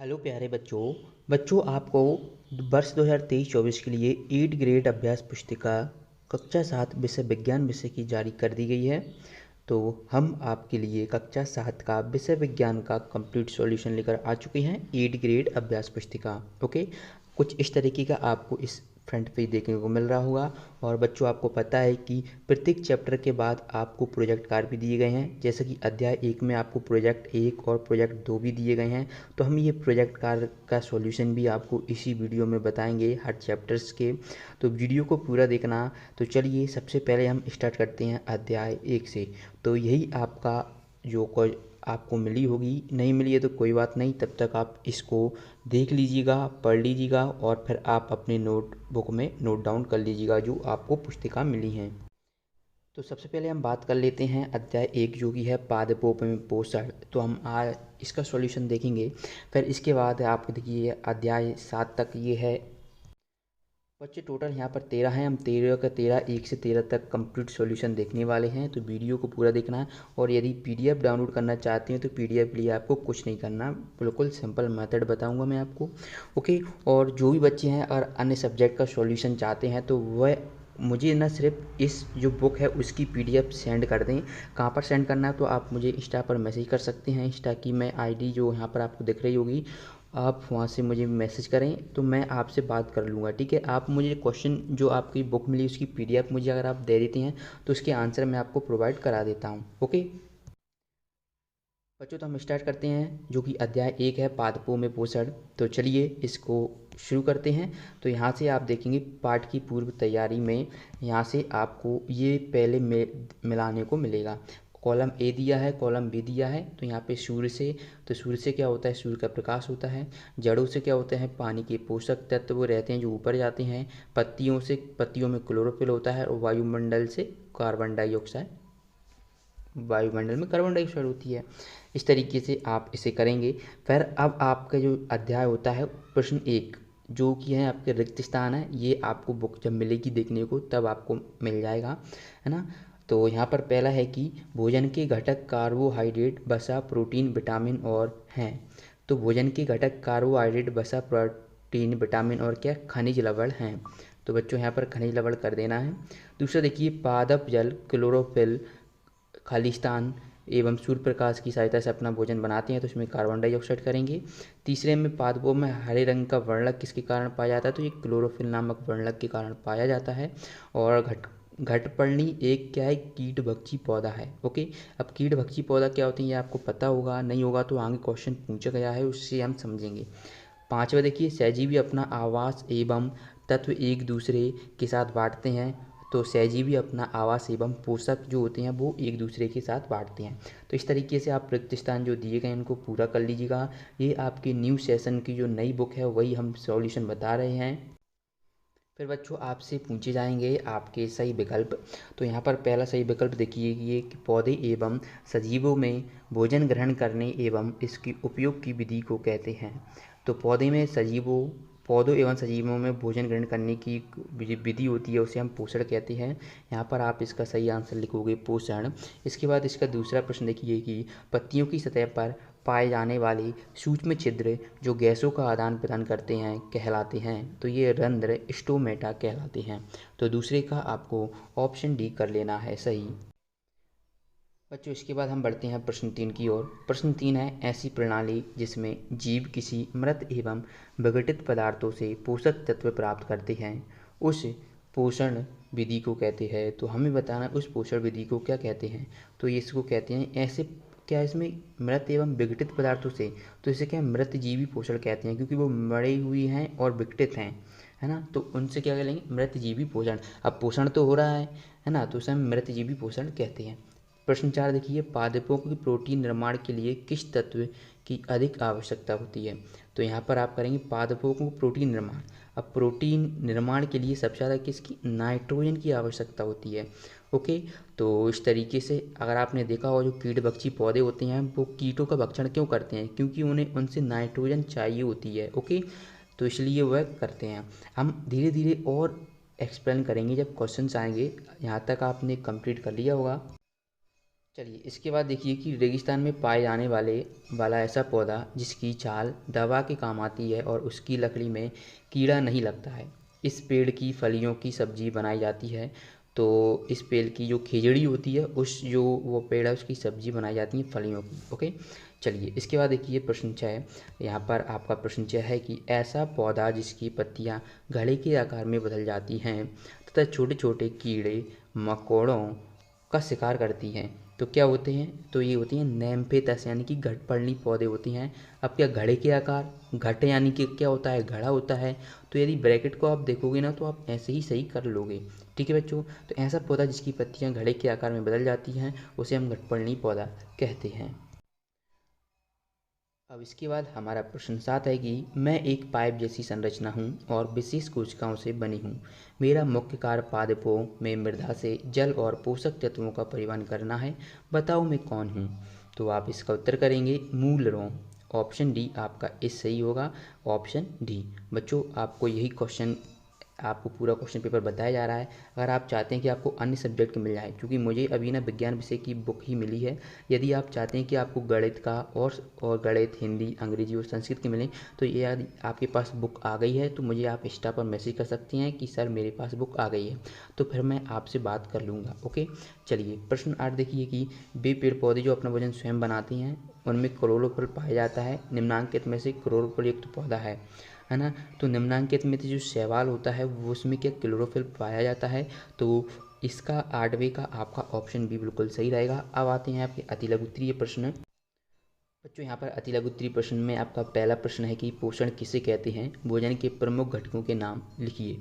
Hello प्यारे बच्चों। आपको वर्ष 2023-24 के लिए 8 ग्रेड अभ्यास पुस्तिका कक्षा 7 विषय विज्ञान विषय की जारी कर दी गई है। तो हम आपके लिए कक्षा 7 का विषय विज्ञान का कंप्लीट सॉल्यूशन लेकर आ चुके हैं 8 ग्रेड अभ्यास पुस्तिका। ओके, कुछ इस तरीके का आपको इस फ्रंट पेज देखने को मिल रहा होगा। और बच्चों, आपको पता है कि प्रत्येक चैप्टर के बाद आपको प्रोजेक्ट कार्य भी दिए गए हैं। जैसे कि अध्याय 1 में आपको प्रोजेक्ट 1 और प्रोजेक्ट 2 भी दिए गए हैं। तो हम ये प्रोजेक्ट कार्य का सॉल्यूशन भी आपको इसी वीडियो में बताएंगे हर चैप्टर्स के। तो वीडियो को पूरा देखना। तो चलिए सबसे पहले हम स्टार्ट करते हैं अध्याय 1 से। तो यही आपका जो आपको मिली होगी, नहीं मिली है तो कोई बात नहीं, तब तक आप इसको देख लीजिएगा, पढ़ लीजिएगा और फिर आप अपने नोटबुक में नोट डाउन कर लीजिएगा जो आपको पुस्तिका मिली हैं। तो सबसे पहले हम बात कर लेते हैं अध्याय 1 जो कि है पादपों में पोषण। तो हम आज इसका सॉल्यूशन देखेंगे। फिर इसके बाद आपको देखिए अध्याय 7 तक ये है। बच्चे टोटल यहाँ पर 13 हैं। हम 13 का 13 1 से 13 तक कंप्लीट सॉल्यूशन देखने वाले हैं। तो वीडियो को पूरा देखना है। और यदि पीडीएफ डाउनलोड करना चाहते हैं तो पीडीएफ के लिए आपको कुछ नहीं करना, बिल्कुल सिंपल मेथड बताऊंगा मैं आपको। ओके, और जो भी बच्चे हैं और अन्य सब्जेक्ट का सॉल्यूशन चाहते हैं तो वह मुझे ना सिर्फ इस जो बुक है उसकी पीडीएफ सेंड कर दें। कहाँ पर सेंड करना है तो आप मुझे इंस्टा पर मैसेज कर सकते हैं। इंस्टा की मैं आईडी जो यहाँ पर आपको दिख रही होगी, आप वहाँ से मुझे मैसेज करें तो मैं आपसे बात कर लूँगा। ठीक है, आप मुझे क्वेश्चन जो आपकी बुक मिली उसकी पीडीएफ मुझे अगर आप दे देते हैं तो उसके आंसर मैं आपको प्रोवाइड करा देता हूँ। ओके बच्चों, तो हम स्टार्ट करते हैं जो कि अध्याय 1 है पादपों में पोषण। तो चलिए इसको शुरू करते हैं। तो यहाँ से आप देखेंगे पाठ की पूर्व तैयारी में यहाँ से आपको ये पहले मिलाने को मिलेगा। कॉलम ए दिया है, कॉलम बी दिया है। तो यहाँ पे सूर्य से, तो सूर्य से क्या होता है, सूर्य का प्रकाश होता है। जड़ों से क्या होते हैं, पानी के पोषक तत्व वो रहते हैं जो ऊपर जाते हैं। पत्तियों से, पत्तियों में क्लोरोफिल होता है। और वायुमंडल से कार्बन डाइऑक्साइड, वायुमंडल में कार्बन डाइऑक्साइड होती है। इस तरीके से आप इसे करेंगे। फिर अब आपका जो अध्याय होता है प्रश्न 1 जो कि है आपके रिक्त स्थान है, ये आपको बुक जब मिलेगी देखने को तब आपको मिल जाएगा, है ना। तो यहाँ पर पहला है कि भोजन के घटक कार्बोहाइड्रेट, वसा, प्रोटीन, विटामिन और हैं। तो भोजन के घटक कार्बोहाइड्रेट, वसा, प्रोटीन, विटामिन और क्या, खनिज लवण हैं। तो बच्चों यहाँ पर खनिज लवण कर देना है। दूसरा देखिए पादप जल, क्लोरोफिल, खालिस्तान एवं सूर्य प्रकाश की सहायता से अपना भोजन बनाते हैं तो इसमें कार्बन डाइऑक्साइड करेंगे। तीसरे में पादपों में हरे रंग का वर्णक किसके कारण पाया जाता है, तो ये क्लोरोफिल नामक वर्णक के कारण पाया जाता है। और घटपर्णी एक क्या है, कीटभक्षी पौधा है। ओके, अब कीटभक्षी पौधा क्या होती है ये आपको पता होगा, नहीं होगा तो आगे क्वेश्चन पूछा गया है उससे हम समझेंगे। पांचवा देखिए सहजीवी अपना आवास एवं तत्व एक दूसरे के साथ बांटते हैं। तो सहजीवी अपना आवास एवं पोषक जो होते हैं वो एक दूसरे के साथ बांटते हैं। तो इस तरीके से आप रिक्त स्थान जो दिए गए इनको पूरा कर लीजिएगा। ये आपके न्यू सेशन की जो नई बुक है वही हम सॉल्यूशन बता रहे हैं। फिर बच्चों आपसे पूछे जाएंगे आपके सही विकल्प। तो यहाँ पर पहला सही विकल्प देखिए ये कि पौधे एवं सजीवों में भोजन ग्रहण करने एवं इसके उपयोग की विधि को कहते हैं। तो पौधों एवं सजीवों में भोजन ग्रहण करने की विधि होती है उसे हम पोषण कहते हैं। यहाँ पर आप इसका सही आंसर लिखोगे पोषण। इसके बाद इसका दूसरा प्रश्न देखिए कि पत्तियों की सतह पर पाए जाने वाले सूक्ष्म छिद्र जो गैसों का आदान प्रदान करते हैं कहलाते हैं। तो ये रंध्र स्टोमेटा कहलाते हैं। तो दूसरे का आपको ऑप्शन डी कर लेना है सही। बच्चों इसके बाद हम बढ़ते हैं प्रश्न 3 की ओर। प्रश्न 3 है ऐसी प्रणाली जिसमें जीव किसी मृत एवं विघटित पदार्थों से पोषक तत्व प्राप्त करते हैं उस पोषण विधि को कहते हैं। तो हमें बताना उस पोषण विधि को क्या कहते हैं। तो ये इसको कहते हैं ऐसे, क्या इसमें मृत एवं विघटित पदार्थों से, तो इसे क्या मृत जीवी पोषण कहते हैं क्योंकि वो मरी हुई हैं और विघटित हैं, है ना। तो उनसे क्या करेंगे, मृत जीवी पोषण। अब पोषण तो हो रहा है ना, तो उसे हम मृत जीवी पोषण कहते हैं। प्रश्न 4 देखिए पादपों की प्रोटीन निर्माण के लिए किस तत्व की अधिक आवश्यकता होती है। तो यहाँ पर आप करेंगे पादपों को प्रोटीन निर्माण। अब प्रोटीन निर्माण के लिए सबसे ज़्यादा किसकी, नाइट्रोजन की आवश्यकता होती है। ओके, तो इस तरीके से अगर आपने देखा हो जो कीटभक्षी पौधे होते हैं वो कीटों का भक्षण क्यों करते हैं, क्योंकि उन्हें उनसे नाइट्रोजन चाहिए होती है। ओके, तो इसलिए वह करते हैं। हम धीरे धीरे और एक्सप्लेन करेंगे जब क्वेश्चन आएंगे। यहाँ तक आपने कंप्लीट कर लिया होगा। चलिए इसके बाद देखिए कि रेगिस्तान में पाए जाने वाला ऐसा पौधा जिसकी छाल दवा के काम आती है और उसकी लकड़ी में कीड़ा नहीं लगता है। इस पेड़ की फलियों की सब्जी बनाई जाती है। तो इस पेड़ की जो खिचड़ी होती है, उस जो वो पेड़ है उसकी सब्जी बनाई जाती है फलियों की। ओके, चलिए इसके बाद देखिए प्रश्न 6। यहाँ पर आपका प्रश्न 6 है कि ऐसा पौधा जिसकी पत्तियाँ घड़े के आकार में बदल जाती हैं तथा छोटे छोटे कीड़े मकोड़ों का शिकार करती हैं, तो क्या होते हैं? तो ये होती हैं नेम्फेतस, यानी कि घटपर्णी पौधे होती हैं। अब क्या घड़े के आकार, घट यानी कि क्या होता है? घड़ा होता है। तो यदि ब्रैकेट को आप देखोगे ना तो आप ऐसे ही सही कर लोगे। ठीक है बच्चों, तो ऐसा पौधा जिसकी पत्तियां घड़े के आकार में बदल जाती हैं उसे हम घटपर्णी पौधा कहते हैं। अब इसके बाद हमारा प्रश्न 7 है कि मैं एक पाइप जैसी संरचना हूँ और विशेष कोशिकाओं से बनी हूँ। मेरा मुख्य कार्य पादपों में मृदा से जल और पोषक तत्वों का परिवहन करना है। बताओ मैं कौन हूँ? तो आप इसका उत्तर करेंगे मूल रोम। ऑप्शन डी आपका इस सही होगा, ऑप्शन डी। बच्चों आपको यही क्वेश्चन, आपको पूरा क्वेश्चन पेपर बताया जा रहा है। अगर आप चाहते हैं कि आपको अन्य सब्जेक्ट के मिल जाए, क्योंकि मुझे अभी ना विज्ञान विषय की बुक ही मिली है। यदि आप चाहते हैं कि आपको गणित का और गणित, हिंदी, अंग्रेजी और संस्कृत के मिलें, तो ये यदि आपके पास बुक आ गई है तो मुझे आप इंस्टा पर मैसेज कर सकते हैं कि सर मेरे पास बुक आ गई है, तो फिर मैं आपसे बात कर लूँगा। ओके, चलिए प्रश्न 8 देखिए कि वे पेड़ पौधे जो अपना भोजन स्वयं बनाती हैं उनमें क्लोरोफिल पाया जाता है। निम्नांकित में से क्लोरोफिल युक्त पौधा है ना? तो निम्नांकित में से जो शैवाल होता है वो उसमें क्या क्लोरोफिल पाया जाता है? तो इसका 8वें का आपका ऑप्शन बी बिल्कुल सही रहेगा। अब आते हैं आपके अति लघुत्तरीय प्रश्न। बच्चों यहाँ पर अति लघुत्तरीय प्रश्न में आपका पहला प्रश्न है कि पोषण किसे कहते हैं? भोजन के प्रमुख घटकों के नाम लिखिए।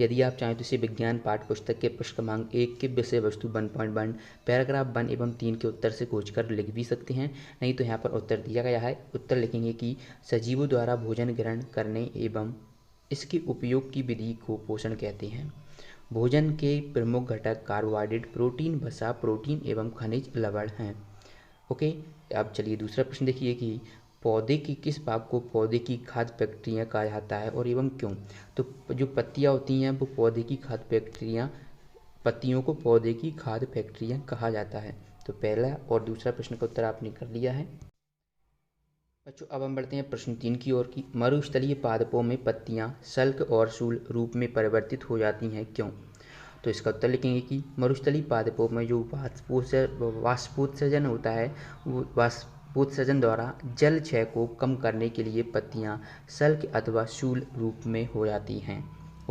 यदि आप चाहें तो इसे विज्ञान पाठ्य पुस्तक के प्रश्न क्रमांक 1 के विषय वस्तु 1.1 पैराग्राफ 1 एवं 3 के उत्तर से खोज कर लिख भी सकते हैं। नहीं तो यहाँ पर उत्तर दिया गया है। उत्तर लिखेंगे कि सजीवों द्वारा भोजन ग्रहण करने एवं इसके उपयोग की विधि को पोषण कहते हैं। भोजन के प्रमुख घटक कार्बोहाइड्रेट, प्रोटीन, वसा, प्रोटीन एवं खनिज लवण हैं। ओके, अब चलिए दूसरा प्रश्न देखिए कि पौधे की किस भाग को पौधे की खाद्य प्रक्रिया कहा जाता है और एवं क्यों? तो जो पत्तियां होती हैं वो पौधे की खाद्य प्रक्रिया, पत्तियों को पौधे की खाद्य प्रक्रिया कहा जाता है। तो पहला और दूसरा प्रश्न का उत्तर आपने कर लिया है। बच्चों अब हम बढ़ते हैं प्रश्न 3 की ओर की मरुस्थलीय पादपों में पत्तियां सल्क और शूल रूप में परिवर्तित हो जाती हैं, क्यों? तो इसका उत्तर लिखेंगे कि मरुस्थलीय पादपों में जो वाष्पोत्सर्जन होता है, वो वाष्पोत्सर्जन द्वारा जल क्षय को कम करने के लिए पत्तियां सल्क अथवा शूल रूप में हो जाती हैं।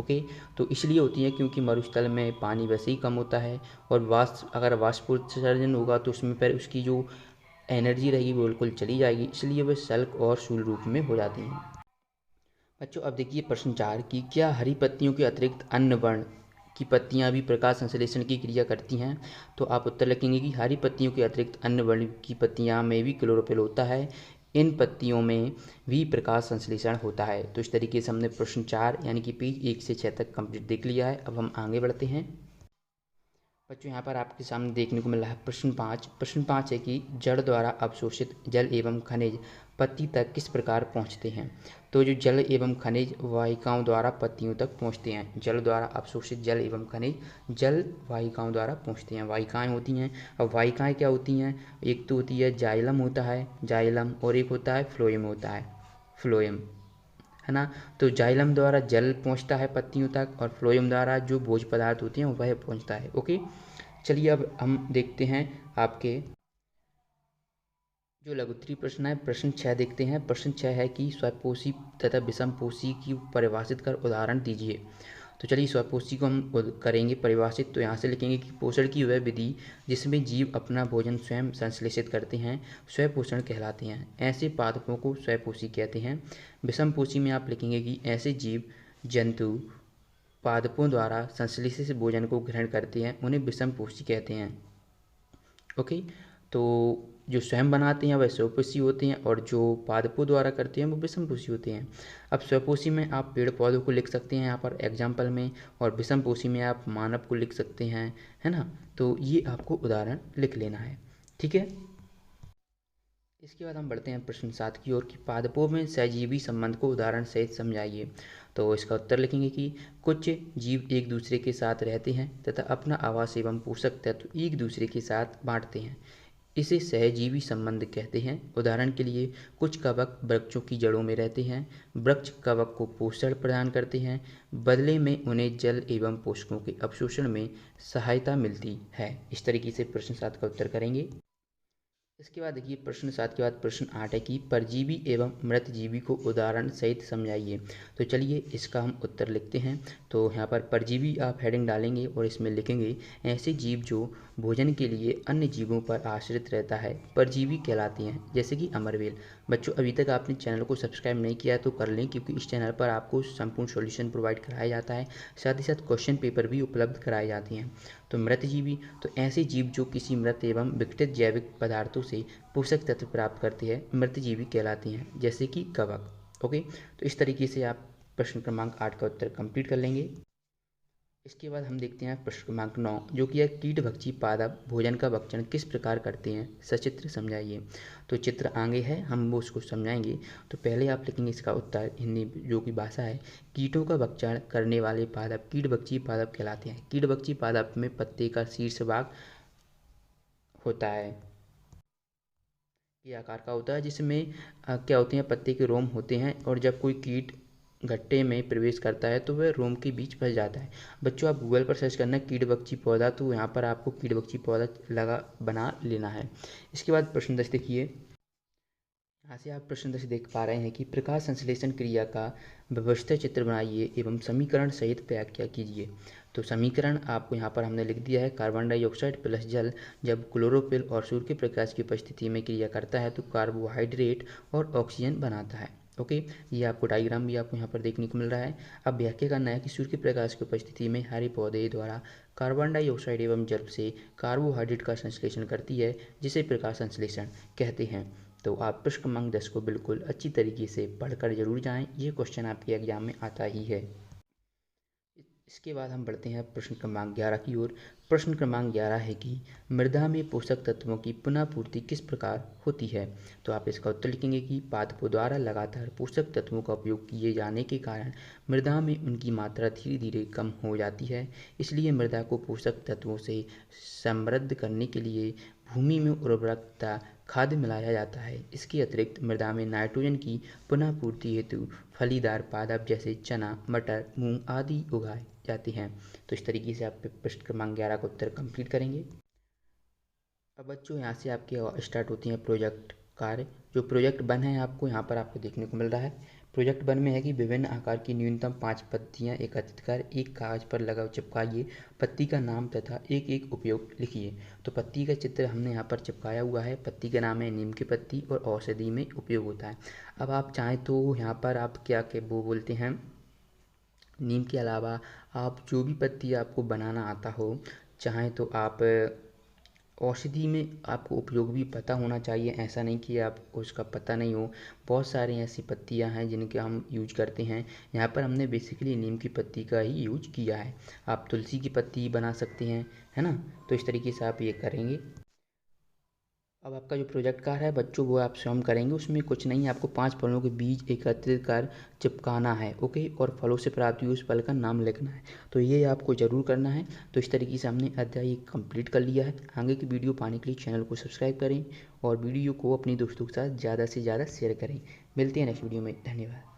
ओके, तो इसलिए होती है क्योंकि मरुस्थल में पानी वैसे ही कम होता है और अगर वाष्पोत्सर्जन होगा तो उसमें पर उसकी जो एनर्जी रहेगी वो बिल्कुल चली जाएगी, इसलिए वे सल्क और शूल रूप में हो जाती हैं। बच्चों अब देखिए प्रश्न 4 कि क्या हरी पत्तियों के अतिरिक्त अन्य वर्ण की पत्तियां भी प्रकाश संश्लेषण की क्रिया करती हैं? तो आप उत्तर लिखेंगे कि हरी पत्तियों के अतिरिक्त अन्य वर्ण की पत्तियां में भी क्लोरोफिल होता है। इन पत्तियों में भी प्रकाश संश्लेषण होता है। तो इस तरीके से हमने प्रश्न 4 यानी कि पेज 1 से 6 तक कंप्लीट देख लिया है। अब हम आगे बढ़ते हैं। बच्चों यहाँ पर आपके सामने देखने को मिल रहा है प्रश्न 5। प्रश्न 5 है कि जड़ द्वारा अवशोषित जल एवं खनिज पत्ती तक किस प्रकार पहुँचते हैं? तो जो जल एवं खनिज वाहिकाओं द्वारा पत्तियों तक पहुँचते हैं। जल द्वारा अवशोषित जल एवं खनिज जल वाहिकाओं द्वारा पहुँचते हैं। वाहिकाएँ होती हैं। अब वाहिकाएँ क्या होती हैं? एक तो होती है जाइलम होता है, जाइलम, और एक होता है फ्लोएम होता है, फ्लोएम, है ना? तो जाइलम द्वारा जल पहुंचता है पत्तियों तक और फ्लोएम द्वारा जो भोज्य पदार्थ होते हैं वह पहुंचता है। ओके, चलिए अब हम देखते हैं आपके जो लघुत्तरीय प्रश्न है। प्रश्न 6 देखते हैं। प्रश्न 6 है कि स्वपोषी तथा विषमपोषी की परिभाषित कर उदाहरण दीजिए। तो चलिए स्वपोषी को हम करेंगे परिभाषित। तो यहाँ से लिखेंगे कि पोषण की वह विधि जिसमें जीव अपना भोजन स्वयं संश्लेषित करते हैं स्वपोषण कहलाते हैं। ऐसे पादपों को स्वपोषी कहते हैं। विषमपोषी में आप लिखेंगे कि ऐसे जीव जंतु पादपों द्वारा संश्लेषित भोजन को ग्रहण करते हैं उन्हें विषमपोषी कहते हैं। ओके, तो जो स्वयं बनाते हैं वह स्वपोषी होते हैं और जो पादपों द्वारा करते हैं वो विषमपोषी होते हैं। अब स्वपोषी में आप पेड़ पौधों को लिख सकते हैं यहाँ पर एग्जाम्पल में, और विषमपोषी में आप मानव को लिख सकते हैं, है ना? तो ये आपको उदाहरण लिख लेना है, ठीक है। इसके बाद हम बढ़ते हैं प्रश्न 7 की ओर कि पादपों में सहजीवी संबंध को उदाहरण सहित समझाइए। तो इसका उत्तर लिखेंगे कि कुछ जीव एक दूसरे के साथ रहते हैं तथा अपना आवास एवं पोषक तत्व एक दूसरे के साथ बांटते हैं। इसे सहजीवी संबंध कहते हैं। उदाहरण के लिए कुछ कवक वृक्षों की जड़ों में रहते हैं। वृक्ष कवक को पोषण प्रदान करते हैं, बदले में उन्हें जल एवं पोषकों के अवशोषण में सहायता मिलती है। इस तरीके से प्रश्न 7 का उत्तर करेंगे। इसके बाद देखिए प्रश्न 7 के बाद प्रश्न 8 है कि परजीवी एवं मृतजीवी को उदाहरण सहित समझाइए। तो चलिए इसका हम उत्तर लिखते हैं। तो यहाँ पर परजीवी आप हेडिंग डालेंगे और इसमें लिखेंगे ऐसे जीव जो भोजन के लिए अन्य जीवों पर आश्रित रहता है परजीवी कहलाते हैं, जैसे कि अमरवेल। बच्चों अभी तक आपने चैनल को सब्सक्राइब नहीं किया है तो कर लें, क्योंकि इस चैनल पर आपको संपूर्ण सॉल्यूशन प्रोवाइड कराया जाता है, साथ ही साथ क्वेश्चन पेपर भी उपलब्ध कराए जाते हैं। तो मृतजीवी तो ऐसे जीव जो किसी मृत एवं विघटित जैविक पदार्थों से पोषक तत्व प्राप्त करते हैं मृतजीवी कहलाते हैं, जैसे कि कवक। ओके, तो इस तरीके से आप प्रश्न क्रमांक 8 का उत्तर कंप्लीट कर लेंगे। इसके बाद हम देखते हैं प्रश्न क्रमांक 9, जो कि है कीटभक्षी पादप भोजन का भक्षण किस प्रकार करते हैं, सचित्र समझाइए। तो चित्र आगे है, हम वो उसको समझाएंगे। तो पहले आप लिखेंगे इसका उत्तर, हिंदी जो की भाषा है, कीटों का भक्षण करने वाले पादप कीटभक्षी पादप कहलाते हैं। कीटभक्षी पादप में पत्ते का शीर्ष भाग होता है, ये आकार का होता है, जिसमें क्या होते हैं, पत्ते के रोम होते हैं, और जब कोई कीट गट्टे में प्रवेश करता है तो वह रोम के बीच फंस जाता है। बच्चों आप गूगल पर सर्च करना कीटभक्षी पौधा, तो यहाँ पर आपको कीटभक्षी पौधा लगा बना लेना है। इसके बाद प्रश्न 10 देखिए। यहाँ से आप प्रश्न 10 देख पा रहे हैं कि प्रकाश संश्लेषण क्रिया का व्यवस्थित चित्र बनाइए एवं समीकरण सहित व्याख्या कीजिए। तो समीकरण आपको यहाँ पर हमने लिख दिया है, कार्बन डाइऑक्साइड प्लस जल जब क्लोरोफिल और सूर्य के प्रकाश की उपस्थिति में क्रिया करता है तो कार्बोहाइड्रेट और ऑक्सीजन बनाता है। ओके, ये आपको डायग्राम भी आपको यहाँ पर देखने को मिल रहा है। अब व्याख्या करना है कि सूर्य के प्रकाश की उपस्थिति में हरे पौधे द्वारा कार्बन डाइऑक्साइड एवं जल से कार्बोहाइड्रेट का संश्लेषण करती है, जिसे प्रकाश संश्लेषण कहते हैं। तो आप प्रश्न क्रमांक 10 को बिल्कुल अच्छी तरीके से पढ़कर जरूर जाएं, ये क्वेश्चन आपके एग्जाम में आता ही है। इसके बाद हम बढ़ते हैं प्रश्न क्रमांक 11 की ओर। प्रश्न क्रमांक 11 है कि मृदा में पोषक तत्वों की पुनः पूर्ति किस प्रकार होती है। तो आप इसका उत्तर लिखेंगे कि पादपों द्वारा लगातार पोषक तत्वों का उपयोग किए जाने के कारण मृदा में उनकी मात्रा धीरे धीरे कम हो जाती है। इसलिए मृदा को पोषक तत्वों से समृद्ध करने के लिए भूमि में उर्वरकता खाद मिलाया जाता है। इसके अतिरिक्त मृदा में नाइट्रोजन की पुनः पूर्ति हेतु फलीदार पादप जैसे चना, मटर, मूंग आदि उगाए जाते हैं। तो इस तरीके से आप प्रश्न क्रमांक 11 का उत्तर कंप्लीट करेंगे। अब बच्चों यहाँ से आपके स्टार्ट होती हैं प्रोजेक्ट कार्य। जो प्रोजेक्ट 1 है आपको यहाँ पर आपको देखने को मिल रहा है। प्रोजेक्ट 1 में है कि विभिन्न आकार की न्यूनतम 5 पत्तियाँ एकत्रित कर एक कागज पर लगा चिपकाइए। पत्ती का नाम तथा एक एक उपयोग लिखिए। तो पत्ती का चित्र हमने यहाँ पर चिपकाया हुआ है। पत्ती का नाम है नीम की पत्ती और औषधि में उपयोग होता है। अब आप चाहें तो यहाँ पर आप क्या क्या वो बोलते हैं, नीम के अलावा आप जो भी पत्ती आपको बनाना आता हो, चाहें तो आप औषधि में आपको उपयोग भी पता होना चाहिए, ऐसा नहीं कि आपको उसका पता नहीं हो। बहुत सारी ऐसी पत्तियां हैं जिनके हम यूज करते हैं। यहाँ पर हमने बेसिकली नीम की पत्ती का ही यूज किया है। आप तुलसी की पत्ती बना सकते हैं, है ना। तो इस तरीके से आप ये करेंगे। अब आपका जो प्रोजेक्ट कार्य है बच्चों वो आप स्वयं करेंगे। उसमें कुछ नहीं है, आपको 5 फलों के बीज एकत्रित कर चिपकाना है। ओके, और फलों से प्राप्त हुए उस फल का नाम लिखना है। तो ये आपको ज़रूर करना है। तो इस तरीके से हमने अध्याय कंप्लीट कर लिया है। आगे की वीडियो पाने के लिए चैनल को सब्सक्राइब करें और वीडियो को अपने दोस्तों के साथ ज़्यादा से ज़्यादा शेयर करें। मिलते हैं नेक्स्ट वीडियो में, धन्यवाद।